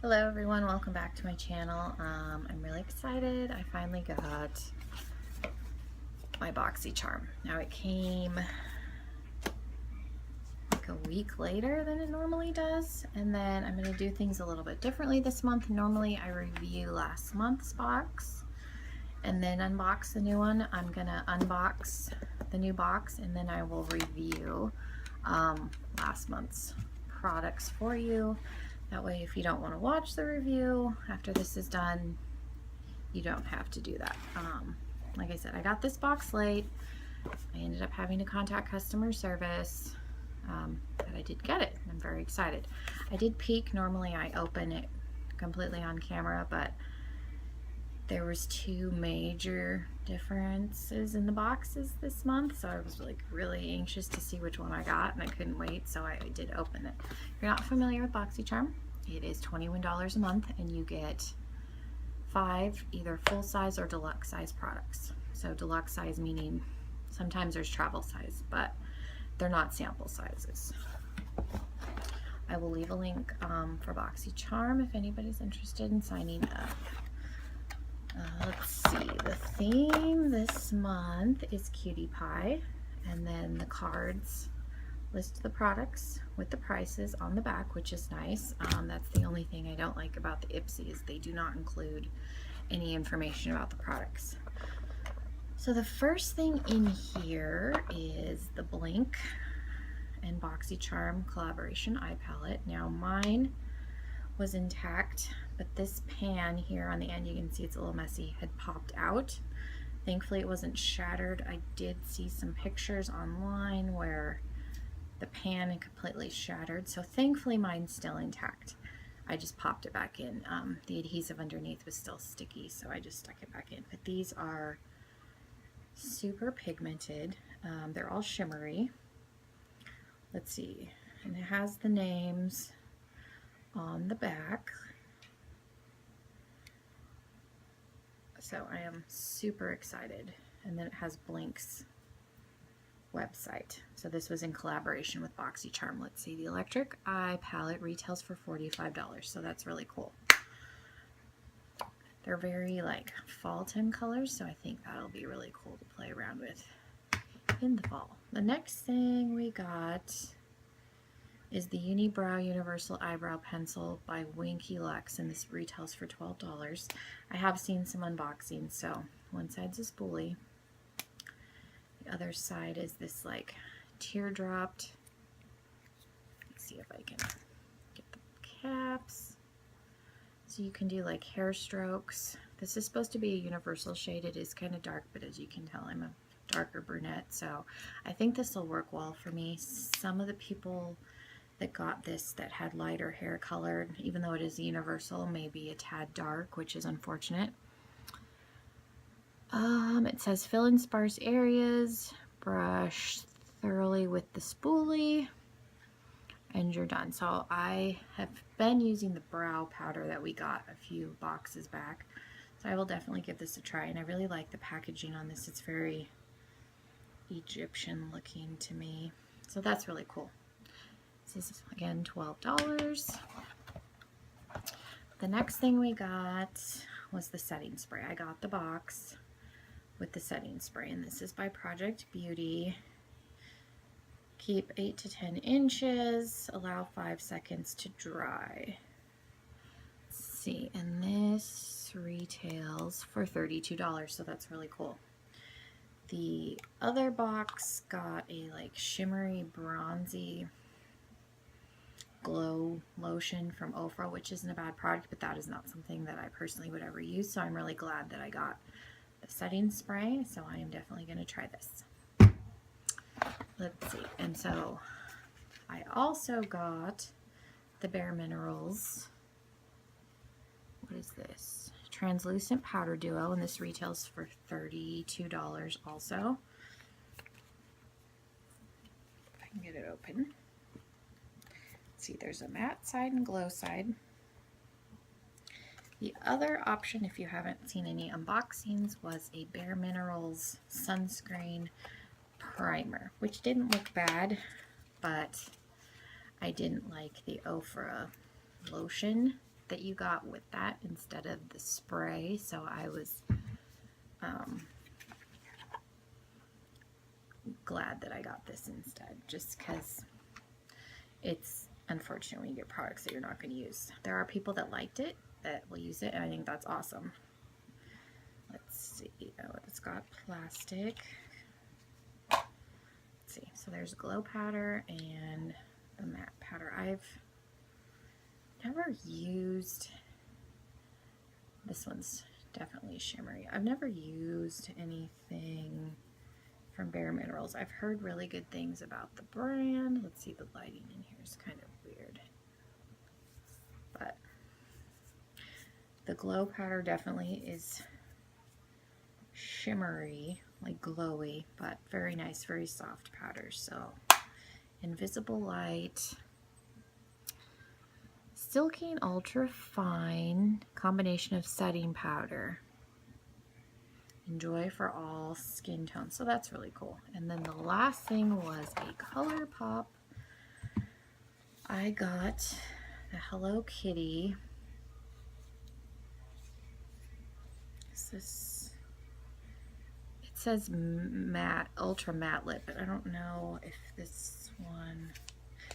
Hello everyone, welcome back to my channel. I'm really excited. I finally got my Boxycharm. Now it came like a week later than it normally does, and then I'm going to do things a little bit differently this month. Normally I review last month's box and then unbox the new one. I'm going to unbox the new box and then I will review last month's products for you. That way, if you don't want to watch the review after this is done, you don't have to do that. Like I said, I got this box late. I ended up having to contact customer service, but I did get it. I'm very excited. I did peek. Normally I open it completely on camera, but there was two major differences in the boxes this month, so I was like really anxious to see which one I got, and I couldn't wait, so I did open it. If you're not familiar with Boxycharm, it is $21 a month, and you get 5 either full size or deluxe size products. So deluxe size meaning sometimes there's travel size, but they're not sample sizes. I will leave a link for Boxycharm if anybody's interested in signing up. Let's see, the theme this month is Cutie Pie, and then the cards list the products with the prices on the back, which is nice. That's the only thing I don't like about the Ipsy is they do not include any information about the products. So the first thing in here is the Blink and Boxycharm collaboration eye palette. Now mine was intact, but this pan here on the end, you can see it's a little messy, had popped out. Thankfully it wasn't shattered. I did see some pictures online where the pan had completely shattered, so thankfully mine's still intact. I just popped it back in. The adhesive underneath was still sticky, so I just stuck it back in. But these are super pigmented. They're all shimmery. Let's see, and it has the names on the back. So I am super excited. And then it has Blink's website. So this was in collaboration with Boxycharm. Let's see, the electric eye palette retails for $45, so that's really cool. They're very like fall time colors, so I think that'll be really cool to play around with in the fall. The next thing we got is the Unibrow Universal Eyebrow Pencil by Winky Lux, and this retails for $12. I have seen some unboxings, so one side's a spoolie. The other side is this like teardropped. Let's see if I can get the caps. So you can do like hair strokes. This is supposed to be a universal shade. It is kind of dark, but as you can tell, I'm a darker brunette, so I think this will work well for me. Some of the people that got this that had lighter hair color, even though it is universal, maybe a tad dark, which is unfortunate. It says fill in sparse areas, brush thoroughly with the spoolie, and you're done. So I have been using the brow powder that we got a few boxes back, so I will definitely give this a try, and I really like the packaging on this. It's very Egyptian looking to me, so that's really cool. This is again $12. The next thing we got was the setting spray. I got the box with the setting spray, and this is by Project Beauty. Keep 8 to 10 inches, allow 5 seconds to dry. Let's see, and this retails for $32, so that's really cool. The other box got a like shimmery bronzy glow lotion from Ofra, which isn't a bad product, but that is not something that I personally would ever use, so I'm really glad that I got the setting spray, so I am definitely going to try this. Let's see, and so I also got the Bare Minerals, what is this? Translucent Powder Duo, and this retails for $32 also. If I can get it open. See, there's a matte side and glow side. The other option, if you haven't seen any unboxings, was a Bare Minerals sunscreen primer, which didn't look bad, but I didn't like the Ofra lotion that you got with that instead of the spray, so I was glad that I got this instead, just because it's unfortunate when you get products that you're not going to use. There are people that liked it, that will use it, and I think that's awesome. Let's see, oh, it's got plastic. Let's see, so there's glow powder and the matte powder. I've never used, this one's definitely shimmery. I've never used anything from Bare Minerals. I've heard really good things about the brand. Let's see, the lighting in here is kind of weird. But the glow powder definitely is shimmery, like glowy, but very nice, very soft powder. So Invisible Light, Silky and Ultra Fine, combination of setting powder. Enjoy for all skin tones. So that's really cool. And then the last thing was a Color Pop. I got the Hello Kitty. Is this? It says matte, ultra matte lip, but I don't know if this one.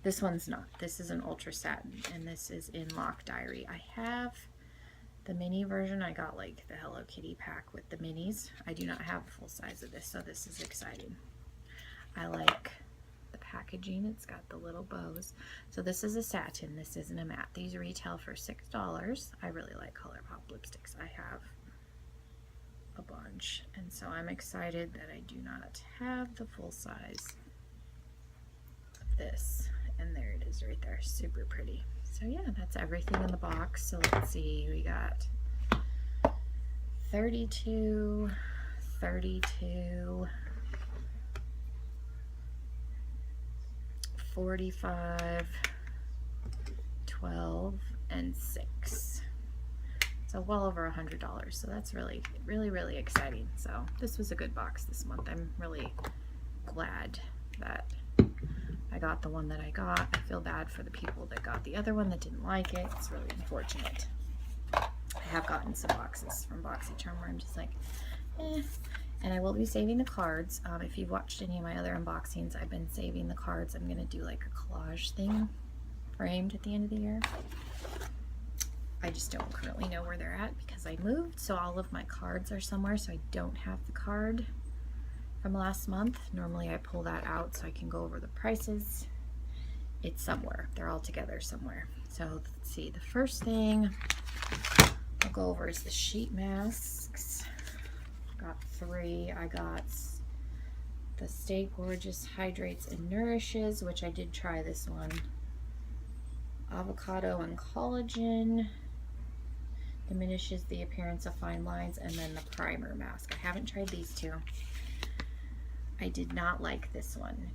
This one's not. This is an ultra satin, and this is in Lock Diary. I have the mini version. I got like the Hello Kitty pack with the minis. I do not have a full size of this, so this is exciting. I like the packaging. It's got the little bows. So this is a satin. This isn't a matte. These retail for $6. I really like ColourPop lipsticks. I have a bunch, and so I'm excited that I do not have the full size of this. And there it is right there. Super pretty. So yeah, that's everything in the box. So let's see, we got 32, 32, 45, 12, and 6. So well over $100. So that's really, really, really exciting. So this was a good box this month. I'm really glad that I got the one that I got. I feel bad for the people that got the other one that didn't like it. It's really unfortunate. I have gotten some boxes from Boxycharm where I'm just like, eh. And I will be saving the cards. If you've watched any of my other unboxings, I've been saving the cards. I'm going to do like a collage thing framed at the end of the year. I just don't currently know where they're at because I moved, so all of my cards are somewhere, so I don't have the card from last month. Normally I pull that out so I can go over the prices. It's somewhere. They're all together somewhere. So let's see. The first thing I'll go over is the sheet masks. Got 3. I got the Stay Gorgeous Hydrates and Nourishes, which I did try this one. Avocado and Collagen. Diminishes the appearance of fine lines. And then the primer mask. I haven't tried these two. I did not like this one.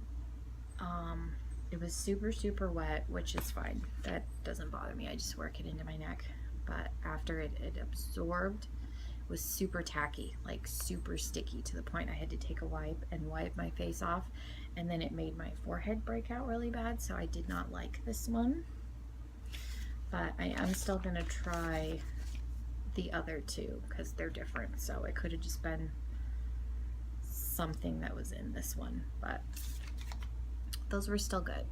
It was super, super wet, which is fine. That doesn't bother me. I just work it into my neck. But after it absorbed, it was super tacky, like super sticky, to the point I had to take a wipe and wipe my face off. And then it made my forehead break out really bad, so I did not like this one. But I am still going to try the other two because they're different. So it could have just been something that was in this one, but those were still good.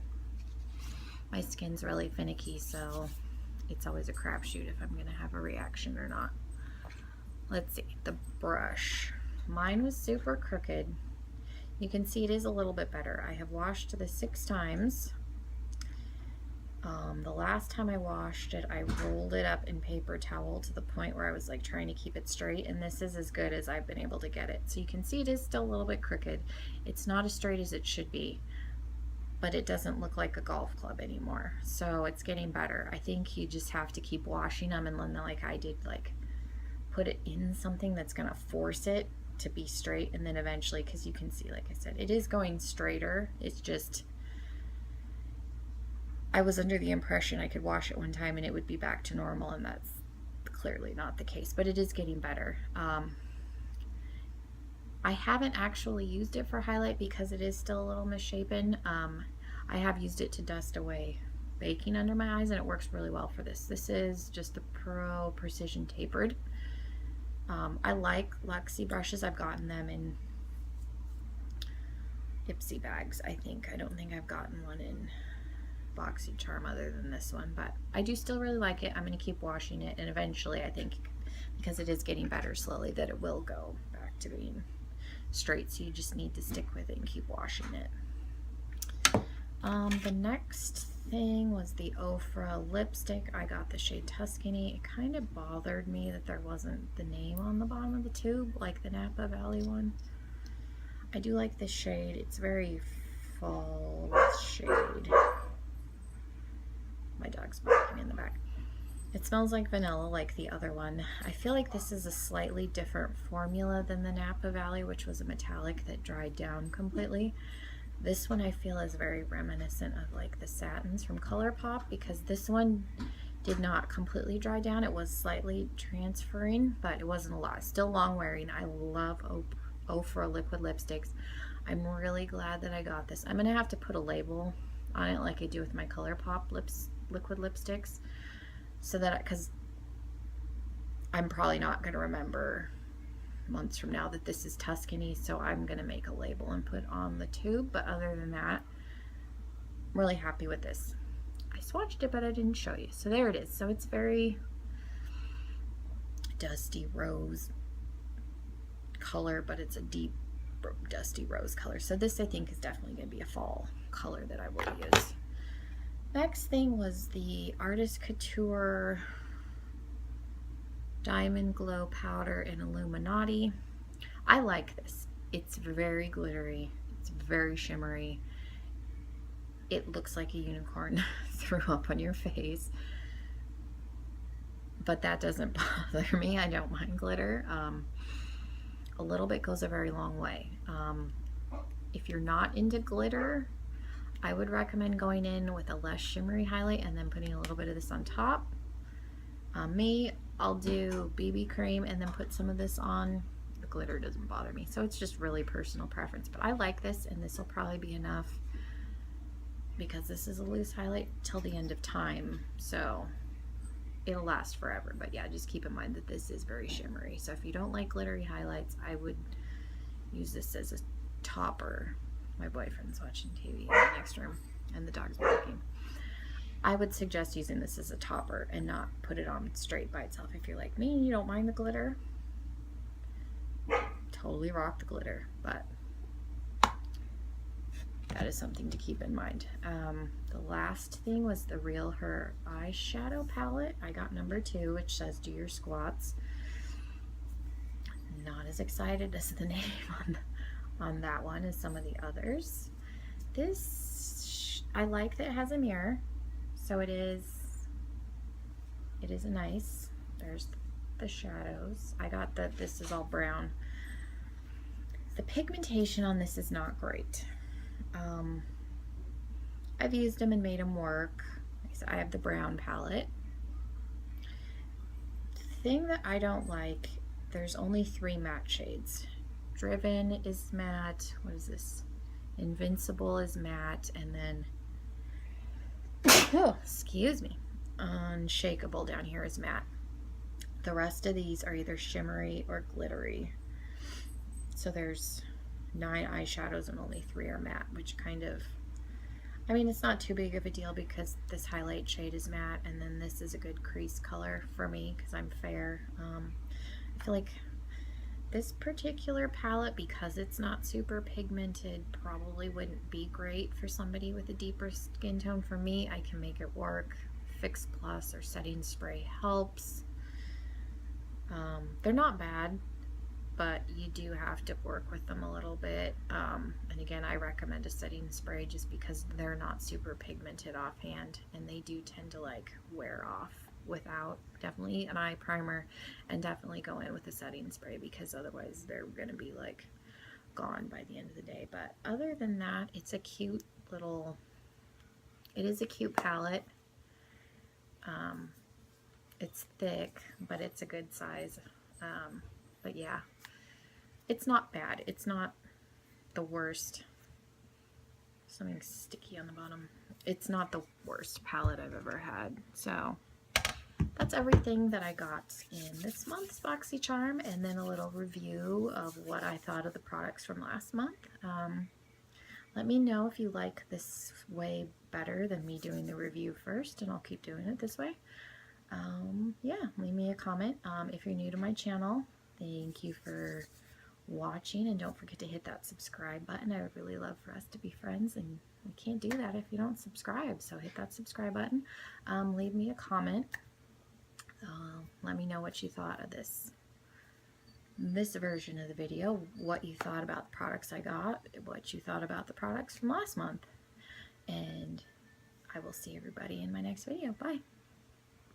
My skin's really finicky, so it's always a crapshoot if I'm going to have a reaction or not. Let's see, the brush. Mine was super crooked. You can see it is a little bit better. I have washed this 6 times. The last time I washed it, I rolled it up in paper towel to the point where I was like trying to keep it straight, and this is as good as I've been able to get it. So you can see it is still a little bit crooked. It's not as straight as it should be, but it doesn't look like a golf club anymore. So it's getting better. I think you just have to keep washing them, and then like I did, like put it in something that's gonna force it to be straight, and then eventually, because you can see, like I said, it is going straighter. It's just, I was under the impression I could wash it one time and it would be back to normal, and that's clearly not the case, but it is getting better. I haven't actually used it for highlight because it is still a little misshapen. I have used it to dust away baking under my eyes, and it works really well for this. This is just the Pro Precision Tapered. I like Luxie brushes. I've gotten them in Ipsy bags, I think. I don't think I've gotten one in Boxycharm other than this one, but I do still really like it. I'm going to keep washing it, and eventually I think, because it is getting better slowly, that it will go back to being straight, so you just need to stick with it and keep washing it. The next thing was the Ofra lipstick. I got the shade Tuscany. It kind of bothered me that there wasn't the name on the bottom of the tube like the Napa Valley one. I do like this shade. It's very fall shade. My dog's barking in the back. It smells like vanilla like the other one. I feel like this is a slightly different formula than the Napa Valley, which was a metallic that dried down completely. This one I feel is very reminiscent of like the satins from ColourPop, because this one did not completely dry down. It was slightly transferring, but it wasn't a lot. Still long wearing. I love Ofra liquid lipsticks. I'm really glad that I got this. I'm gonna have to put a label on it like I do with my ColourPop liquid lipsticks, so that, because I'm probably not gonna remember months from now that this is Tuscany, so I'm gonna make a label and put on the tube. But other than that, I'm really happy with this. I swatched it, but I didn't show you. So there it is. So it's very dusty rose color, but it's a deep dusty rose color. So this, I think, is definitely gonna be a fall color that I will use. Next thing was the Artist Couture Diamond Glow Powder in Illuminati. I like this. It's very glittery. It's very shimmery. It looks like a unicorn threw up on your face. But that doesn't bother me. I don't mind glitter. A little bit goes a very long way. If you're not into glitter, I would recommend going in with a less shimmery highlight and then putting a little bit of this on top. I'll do BB cream and then put some of this on. The glitter doesn't bother me, so it's just really personal preference. But I like this, and this will probably be enough because this is a loose highlight till the end of time, so it'll last forever. But yeah, just keep in mind that this is very shimmery. So if you don't like glittery highlights, I would use this as a topper. My boyfriend's watching TV in the next room, and the dog's barking. I would suggest using this as a topper and not put it on straight by itself. If you're like me and you don't mind the glitter, totally rock the glitter, but that is something to keep in mind. The last thing was the Real Her eyeshadow palette. I got number 2, which says do your squats. Not as excited as the name on that one as some of the others. This, I like that it has a mirror. So it is a nice, there's the shadows. I got that this is all brown. The pigmentation on this is not great. I've used them and made them work. I have the brown palette. The thing that I don't like, there's only 3 matte shades. Driven is matte, what is this? Invincible is matte, and then oh, excuse me, Unshakable down here is matte. The rest of these are either shimmery or glittery. So there's 9 eyeshadows and only 3 are matte, which kind of, I mean, it's not too big of a deal because this highlight shade is matte, and then this is a good crease color for me because I'm fair. I feel like this particular palette, because it's not super pigmented, probably wouldn't be great for somebody with a deeper skin tone. For me, I can make it work. Fix Plus or setting spray helps. They're not bad, but you do have to work with them a little bit. And again, I recommend a setting spray just because they're not super pigmented offhand, and they do tend to like wear off without. Definitely an eye primer, and definitely go in with a setting spray because otherwise they're gonna be like gone by the end of the day. But other than that, it's a cute little, it is a cute palette. It's thick, but it's a good size. But yeah, it's not bad. It's not the worst something sticky on the bottom. It's not the worst palette I've ever had. So that's everything that I got in this month's Boxycharm, and then a little review of what I thought of the products from last month. Let me know if you like this way better than me doing the review first, and I'll keep doing it this way. Yeah, leave me a comment. If you're new to my channel, thank you for watching, and don't forget to hit that subscribe button. I would really love for us to be friends, and we can't do that if you don't subscribe, so hit that subscribe button. Leave me a comment. Let me know what you thought of this version of the video, what you thought about the products I got, what you thought about the products from last month, and I will see everybody in my next video. Bye!